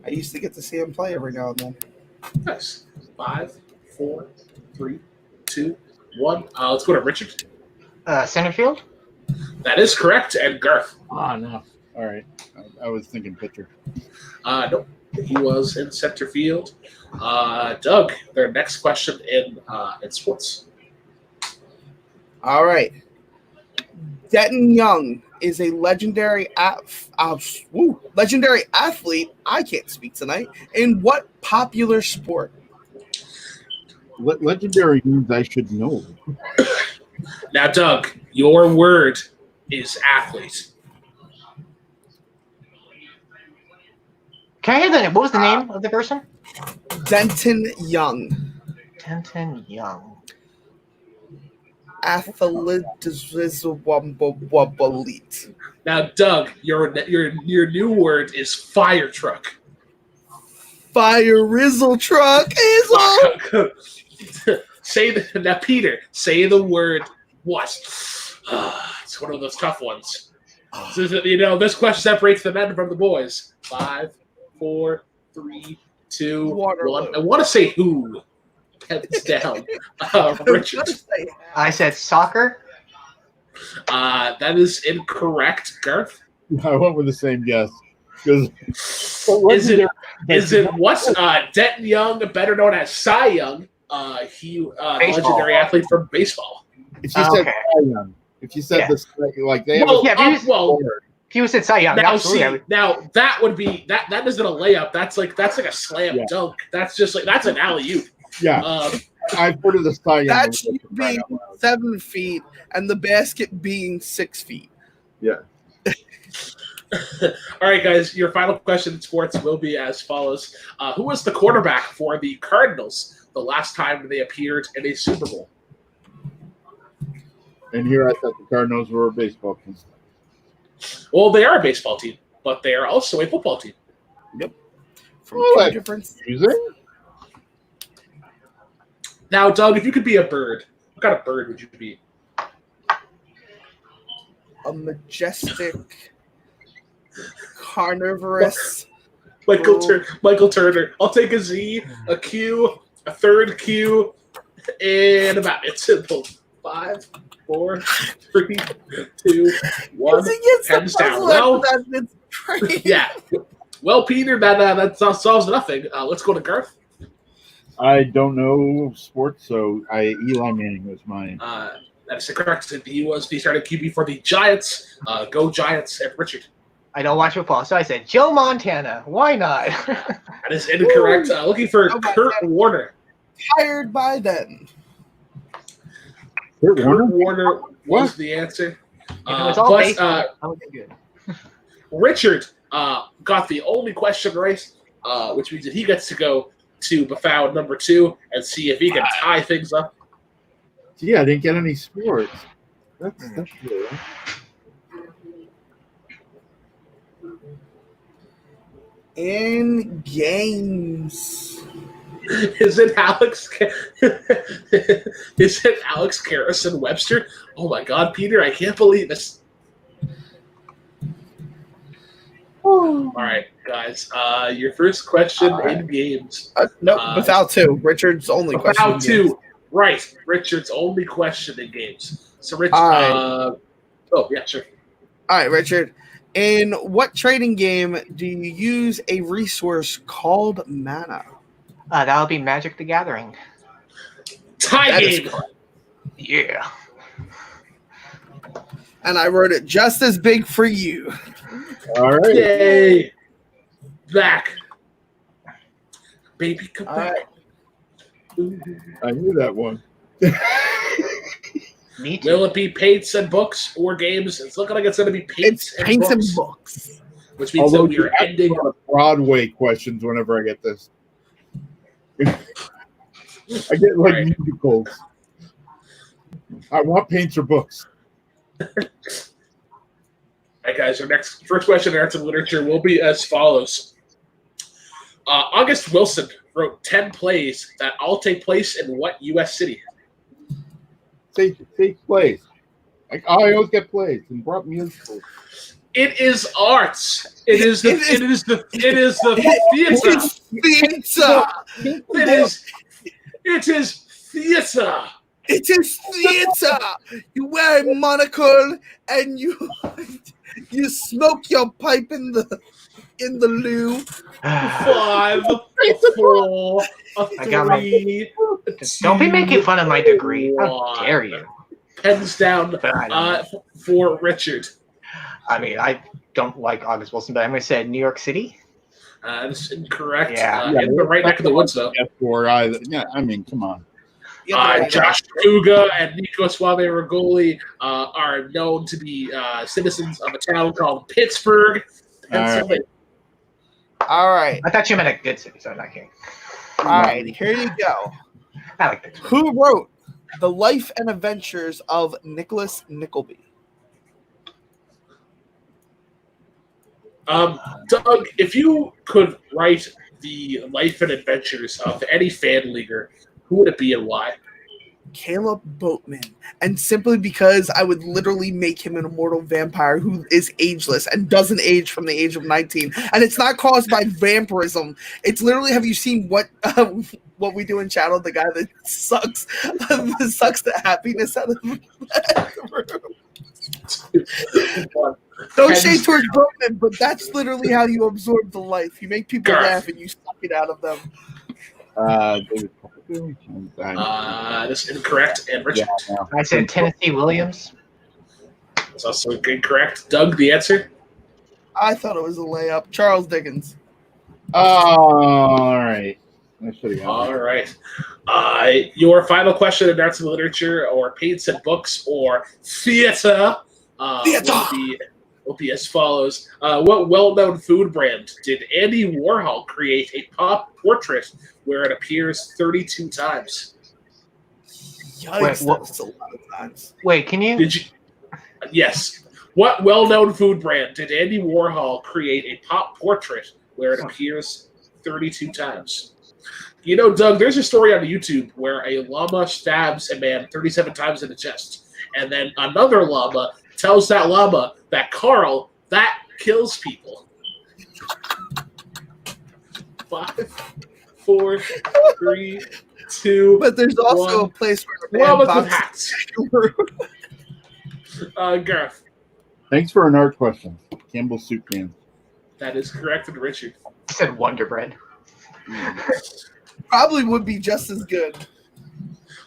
used to get to see him play every now and then. Nice. 5, 4, 3, 2, 1. Let's go to Richard. Center field? That is correct. And Garth. Ah, no. All right. I was thinking pitcher. Nope. He was in center field. Doug, their next question in sports. All right. Denton Young is a legendary athlete. I can't speak tonight. In what popular sport? Legendary means I should know. Now, Doug, your word is athlete. Can I hear the name? What was the name of the person? Denton Young. Denton Young. Athlete. Now, Doug, your new word is fire truck. Fire Rizzle truck is on. Now, Peter, say the word what? It's one of those tough ones. So, this question separates the men from the boys. 5, 4, 3, 2, 1. I want to say who. Heads down. Richard. I said soccer. That is incorrect, Garth. I went with the same guess. Is it what? Denton Young, better known as Cy Young. He legendary athlete from baseball. If you said Cy Young, if you said this, like they have if you said Cy Young, now absolutely. Now that would be that isn't a layup. That's like a slam dunk. That's just like that's an alley-oop. Yeah. I've heard of the Cy Young. That should be 7 feet and the basket being 6 feet. Yeah. All right, guys. Your final question in sports will be as follows: who was the quarterback for the Cardinals the last time they appeared in a Super Bowl? And here I thought the Cardinals were a baseball team. Well, they are a baseball team, but they are also a football team. Yep. From two different. Now, Doug, if you could be a bird, what kind of bird would you be? A majestic, carnivorous. Michael Turner. I'll take a Z, a Q, a third Q, and a bat. It's simple. 5, 4, 3, 2, 1. Hands down. Well, yeah. Well, Peter, that solves nothing. Let's go to Garth. I don't know sports, so Eli Manning was mine. That is correct. He was the starting QB for the Giants. Go Giants and Richard. I don't watch football, so I said Joe Montana. Why not? That is incorrect. Looking for Kurt Warner. retired by then. Kurt Kurt Warner? Warner was What? the answer. If it was all But baseball, that would be good. Richard got the only question right, which means that he gets to go to Bafau number 2 and see if he can tie things up. Gee, I didn't get any sports. That's weird. In games. Is it Alex? Is it Alex Garrison Webster? Oh my God, Peter! I can't believe this. All right, guys. Your first question in games. No, without 2. Richard's only question. Without 2, right? Richard's only question in games. So, Richard. All Oh yeah, sure. All right, Richard. In what trading game do you use a resource called mana? That'll be Magic the Gathering. Tie That is game. Yeah. And I wrote it just as big for you. All right. Yay! Back, baby, come All back. right. I knew that one. Me too. Will it be paints and books or games? It's looking like it's going to be paints, It's paints and books, books. which means that we are you ask ending. a lot of Broadway questions whenever I get this. I get like Right. musicals. I want paints or books. All right, guys. Our first question in arts and literature will be as follows. August Wilson wrote 10 plays that all take place in what U.S. city? Say plays. Like I always get plays and brought musicals. It is arts. It is the theater. It's theater. It is theater. It is theater. You wear a monocle and you smoke your pipe in the loo. 5, 4, I got my- 3. Don't be making fun of my degree. How 1. dare you? Pens down But I don't know. for Richard. I mean, I don't like August Wilson, but I'm going to say New York City. That's incorrect. Yeah. In the right neck of the woods, though. Or either. Yeah, I mean, come on. Josh Kuga and Nico Suave Regoli are known to be citizens of a town called Pittsburgh, Pennsylvania. All right. I thought you meant a good city, so I'm not kidding. All right. Here you go. I like Pittsburgh. Who wrote The Life and Adventures of Nicholas Nickleby? Doug, if you could write the life and adventures of any fan leaguer, who would it be and why? Kaleb Boatman. And simply because I would literally make him an immortal vampire who is ageless and doesn't age from the age of 19. And it's not caused by vampirism. It's literally, have you seen what we do in Shadow? The guy that sucks the happiness out of the room. No shade towards Boatman, but that's literally how you absorb the life. You make people Garth. laugh and you suck it out of them. David That's incorrect. And Richard, I said Tennessee Williams. that's also incorrect. Doug, the answer? I thought it was a layup. Charles Dickens. All right. I should have got All right. Your final question in arts and literature, or paints and books, or theater, will be as follows. What well-known food brand did Andy Warhol create a pop portrait where it appears 32 times? Yikes, Wait, what- that's a lot of times. Wait, can you? Did you? Yes. What well-known food brand did Andy Warhol create a pop portrait where it appears 32 times? You know, Doug, there's a story on YouTube where a llama stabs a man 37 times in the chest, and then another llama tells that llama that Carl, that kills people. 5, 4, 3, 2. But there's also One. a place where a man Llamas with boxes hats. Garth, Thanks for an art question. Campbell's soup can. that is correct, and Richard. I said Wonder Bread. probably would be just as good.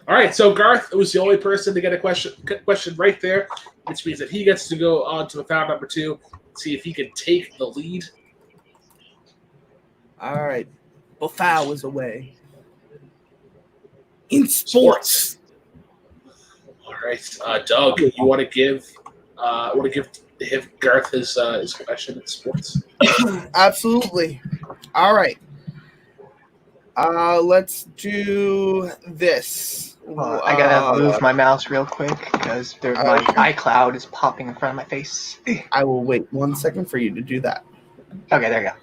All right, so Garth was the only person to get a question right there, which means that he gets to go on to the foul number 2, see if he can take the lead. All right. Bafau is away. in sports. All right, Doug, you want to give Garth his question in sports? Absolutely. All right. Let's do this. I gotta move my mouse real quick because my iCloud is popping in front of my face. I will wait 1 second for you to do that. Okay, there you go.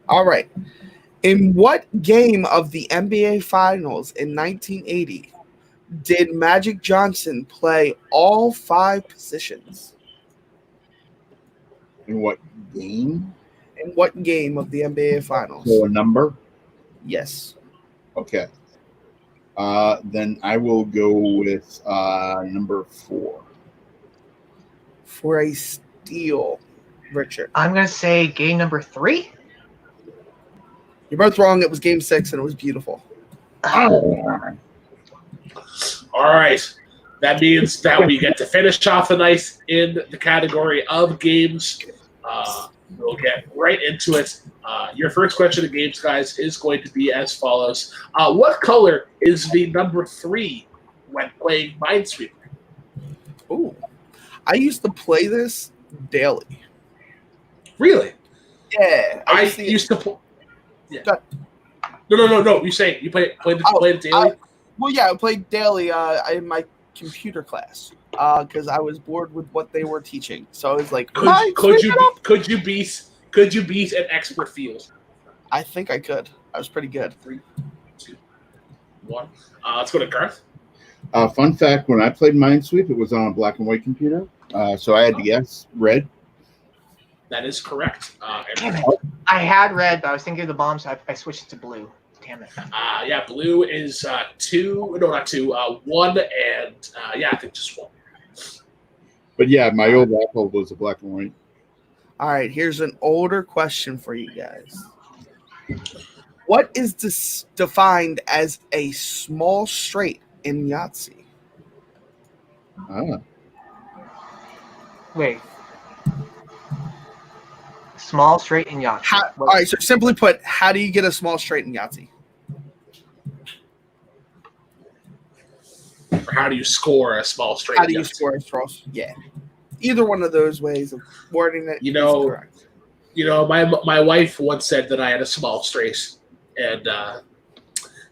All right. In what game of the NBA Finals in 1980 did Magic Johnson play all 5 positions? In what game? In what game of the NBA Finals? So a number? Yes. Okay. Then I will go with number 4. For a steal, Richard. I'm gonna say game number 3. You're both wrong. It was game 6, and it was beautiful. All right. That means that we get to finish off the night in the category of games. We'll get right into it. Your first question of games, guys, is going to be as follows. What color is the number 3 when playing Minesweeper? Ooh. I used to play this daily. Really? Yeah. I used to play. Yeah. No. You say you play it daily? Well, yeah, I played daily in my computer class because I was bored with what they were teaching. So I was like, could you beat an expert field? I think I could. I was pretty good. 3, 2, 1. Let's go to Garth. Fun fact: when I played Minesweep, it was on a black and white computer, so I had to guess red. That is correct. Damn it. I had red, but I was thinking of the bomb, so I switched it to blue. Damn it. Yeah, blue is 2. No, not 2. 1 and I think just 1. But yeah, my old Apple was a black and white. All right, here's an older question for you guys. What is defined as a small straight in Yahtzee? Wait. Small straight in Yahtzee. All right, so simply put, how do you get a small straight in Yahtzee? Or how do you score a small straight? How do you score a small? Yeah, either one of those ways of wording it. Is correct. My wife once said that I had a small straight, and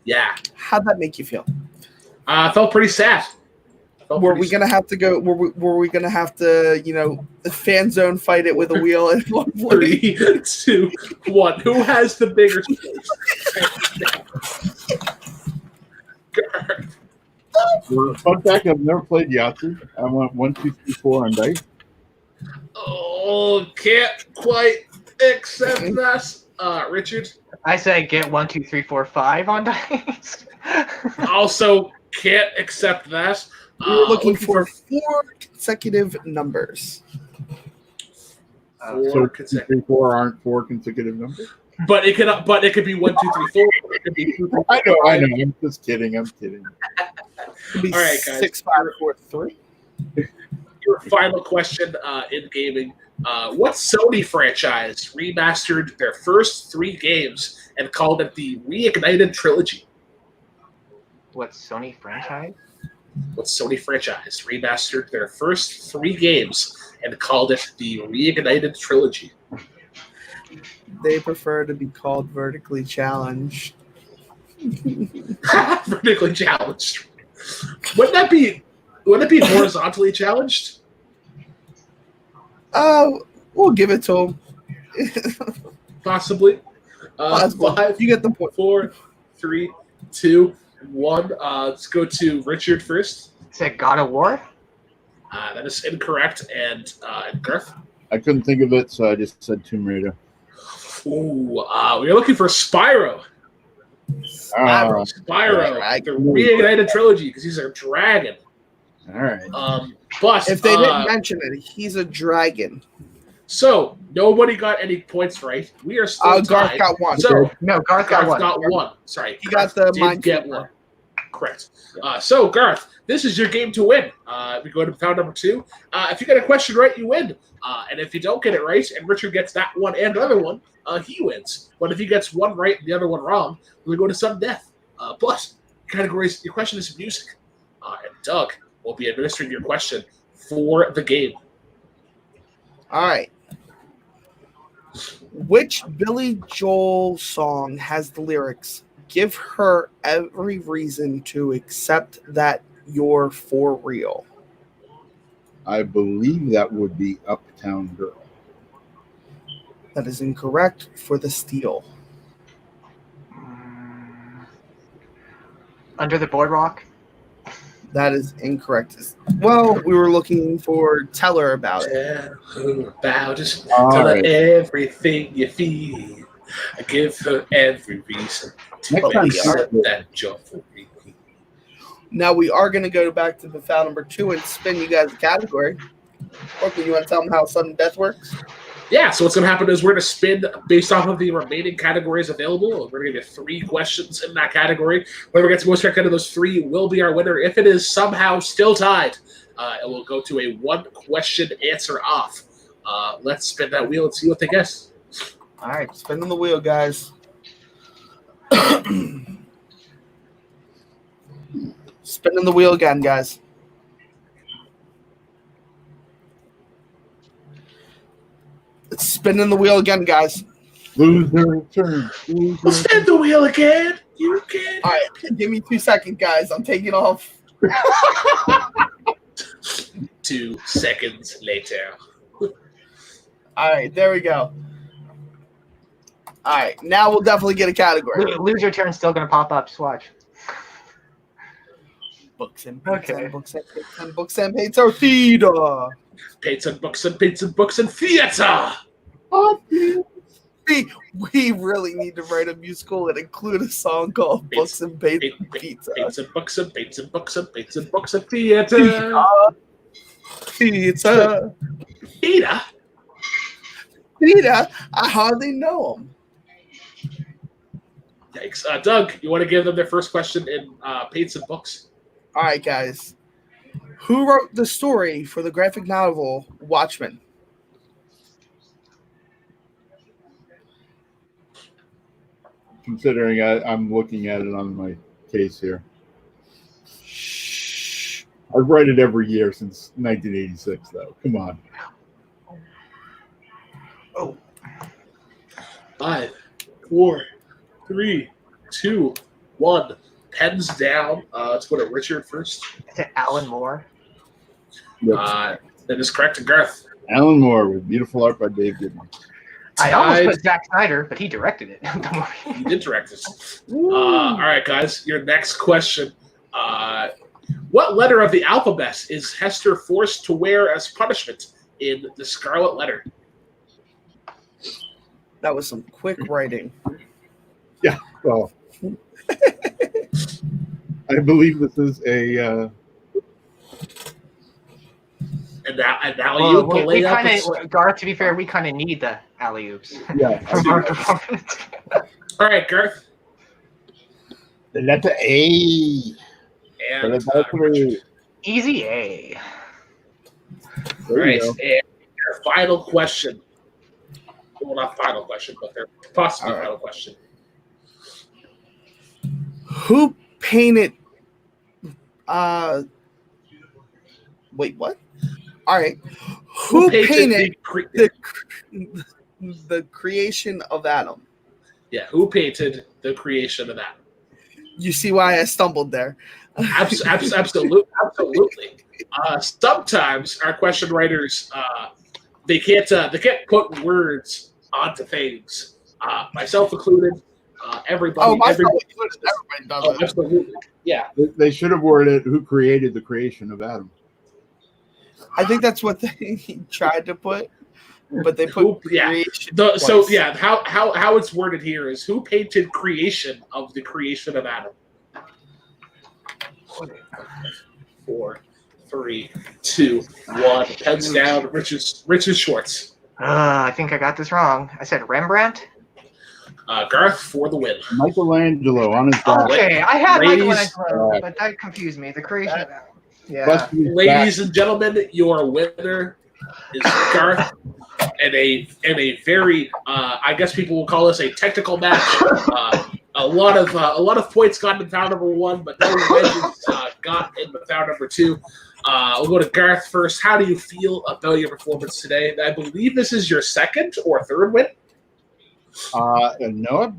yeah. How'd that make you feel? I felt pretty sad. Were we gonna have to go? Were we gonna have to, the fan zone fight it with a wheel at 1 point? 3, 2, 1. Who has the bigger space? Fun fact: I've never played Yahtzee. I went 1, 2, 3, 4 on dice. Oh, can't quite accept that, Richard. I say get 1, 2, 3, 4, 5 on dice. Also, can't accept that. We're looking for 4 consecutive numbers. 4 consecutive. 3, 4 aren't 4 consecutive numbers. But it could be 1, 2, 3, 4. It could be 2, 3, 4. I know. I'm just kidding. It could be all right, guys. 6, 5, 4, 3. Your final question in gaming. What Sony franchise remastered their first 3 games and called it the Reignited Trilogy? What Sony franchise? What Sony franchise remastered their first 3 games and called it the Reignited Trilogy? They prefer to be called vertically challenged. Vertically challenged. Wouldn't it be horizontally challenged? We'll give it to them. Possibly. 5. You get the point. 4, 3, 2, 1. Let's go to Richard first. Said God of War? That is incorrect. And Garth? I couldn't think of it, so I just said Tomb Raider. Ooh, we're looking for Spyro. Spyro, the Reignited Trilogy, because he's a dragon. All right. But if they didn't mention it, he's a dragon. So nobody got any points right. We are still Garth tied. got 1. So no, Garth got 1. Sorry, he Garth got the did get 1. Correct. So Garth, this is your game to win. We go to round number 2. If you get a question right, you win. And if you don't get it right, and Richard gets that one and another one, he wins. But if he gets one right and the other one wrong, we go to sudden death. But Your question is music. And Doug will be administering your question for the game. All right. Which Billy Joel song has the lyrics, "Give her every reason to accept that you're for real"? I believe that would be Uptown Girl. That is incorrect for the steal. Under the Boardwalk? That is incorrect. Well, we were looking for Tell Her About It. Tell her about it. All Tell right. her everything you feel. Give her every reason to Next time, accept that you're for real. Now we are going to go back to the foul number 2 and spin you guys a category. Okay, you want to tell them how sudden death works? Yeah, so what's going to happen is we're going to spin based off of the remaining categories available. We're going to give you 3 questions in that category. Whoever gets the most correct out of those 3 will be our winner. If it is somehow still tied, it will go to a 1-question answer off. Let's spin that wheel and see what they guess. All right, spinning the wheel, guys. Spinning the wheel again, guys. It's spinning the wheel again, guys. Loser turn. We'll spin the wheel again. You can. All right, give me 2 seconds, guys. I'm taking off. 2 seconds later. All right, there we go. All right, now we'll definitely get a category. Loser turn's still going to pop up. Just watch. Books and pizza, Okay. and books and pizza, and books and pizza theater. Paints and books and paints and books and theater. We really need to write a musical and include a song called Books and Pizza. Paints and books and paints and books and paints and books and theater. Pizza. Theater. Pizza. I hardly know them. Thanks. Doug, you want to give them their first question in paints and books? All right, guys. Who wrote the story for the graphic novel Watchmen? Considering I'm looking at it on my case here. I've read it every year since 1986, though. Come on. Oh. 5, 4, 3, 2, 1. Pens down. Let's go to Richard first. Is it Alan Moore? Yep. That is correct. And Garth. Alan Moore with beautiful art by Dave Goodman. I almost put Zack Snyder, but he directed it. Don't worry. You did direct this. All right, guys. Your next question. What letter of the alphabet is Hester forced to wear as punishment in The Scarlet Letter? That was some quick writing. Yeah, well, I believe this is a. And now you we kind of, Garth. To be fair, we kind of need the alley oops. Yeah. From our performance. All right, Garth. The letter A. And Richard. Easy A. All right, and your final question. Well, not final question, but their possibly final question. Who painted? Wait, what? All right. Who painted the creation of Adam? Yeah, who painted the creation of Adam? You see why I stumbled there. Absolutely. Sometimes our question writers they can't put words onto things. Myself included. Everybody. Oh, myself everybody included. Everybody does it. Absolutely. Yeah. They should have worded who created the creation of Adam. I think that's what they tried to put, but they put creation. How it's worded here is who painted creation of the creation of Adam. 4, 3, 2, 1. Pens down. Richard Schwartz. I think I got this wrong. I said Rembrandt. Garth for the win. Michelangelo on his back. Okay, I had Ladies- Michelangelo, but that confused me. The creation of Adam. Yeah. Ladies and gentlemen, your winner is Garth in a very I guess people will call this a technical match a lot of points got in foul number 1, but no wedges got in foul number 2. We'll go to Garth first. How do you feel about your performance today? I believe this is your second or third win. No,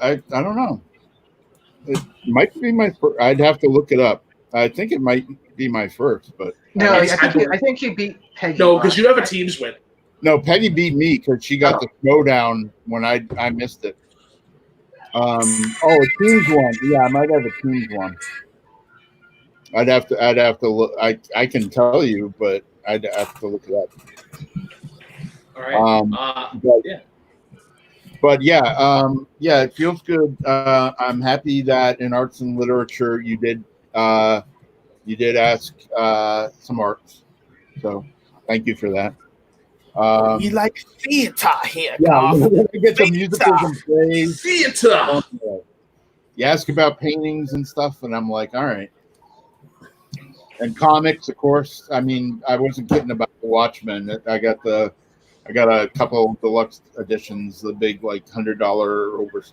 I don't know. It might be my first. I'd have to look it up. I think it might be my first, but No, I think you beat Peggy. No, because you have a teams win. No, Peggy beat me because she got the Throwdown when I missed it. A teams one. Yeah, I might have a teams one. I'd have to look. I can tell you, but I'd have to look it up. All right. But yeah, it feels good. I'm happy that in arts and literature you did ask some arts, so thank you for that. You like theater here, yeah, Garth. I get the musicals and plays. Theater. You ask about paintings and stuff, and I'm like, all right. And comics, of course. I mean, I wasn't kidding about the Watchmen. I got a couple of deluxe editions, the big like $100 over,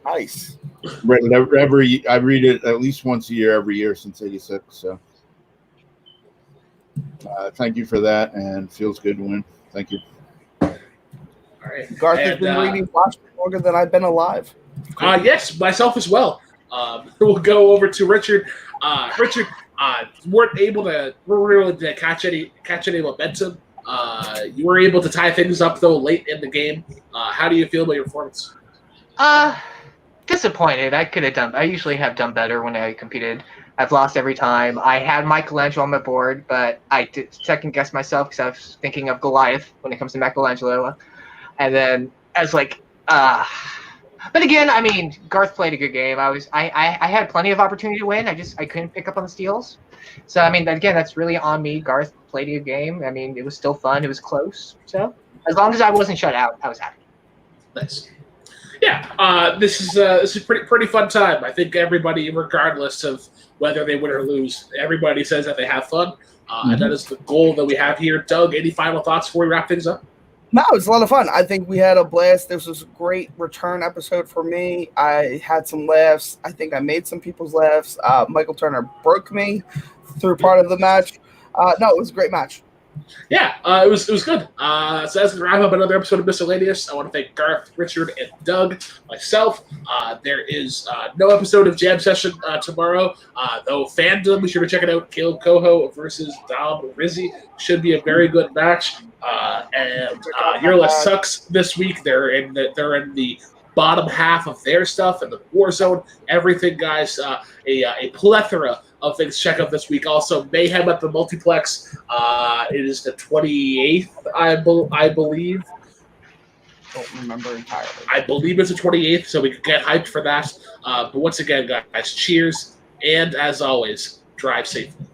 Nice. I read it at least once a year, every year since '86. So, thank you for that, and feels good to win. Thank you. All right. Garth has been reading Watchmen longer than I've been alive. Yes, myself as well. We'll go over to Richard. Richard, weren't able to catch any momentum. You were able to tie things up though late in the game. How do you feel about your performance? Disappointed. I usually have done better when I competed. I've lost every time. I had Michelangelo on my board, but I did second guess myself because I was thinking of Goliath when it comes to Michelangelo. And then I was like, But again, I mean, Garth played a good game. I had plenty of opportunity to win. I couldn't pick up on the steals. So I mean, again, that's really on me. Garth played a good game. I mean, it was still fun. It was close. So as long as I wasn't shut out, I was happy. Nice. Yeah, this is a pretty fun time. I think everybody, regardless of whether they win or lose, everybody says that they have fun, and that is the goal that we have here. Doug, any final thoughts before we wrap things up? No, it was a lot of fun. I think we had a blast. This was a great return episode for me. I had some laughs. I think I made some people's laughs. Michael Turner broke me through part of the match. No, it was a great match. Yeah, it was good. So as we wrap up another episode of Miscellaneous, I want to thank Garth, Richard, and Doug, myself. There is no episode of Jam Session tomorrow, though Fandom, be sure to check it out. Kaleb Koho versus Dom Rizzi should be a very good match. And Your List Sucks this week. They're in the bottom half of their stuff and the Warzone. Everything, guys. A plethora of things to check out this week. Also, Mayhem at the Multiplex. It is the 28th, I believe. Don't remember entirely. I believe it's the 28th, so we can get hyped for that. But once again, guys, cheers. And as always, drive safely.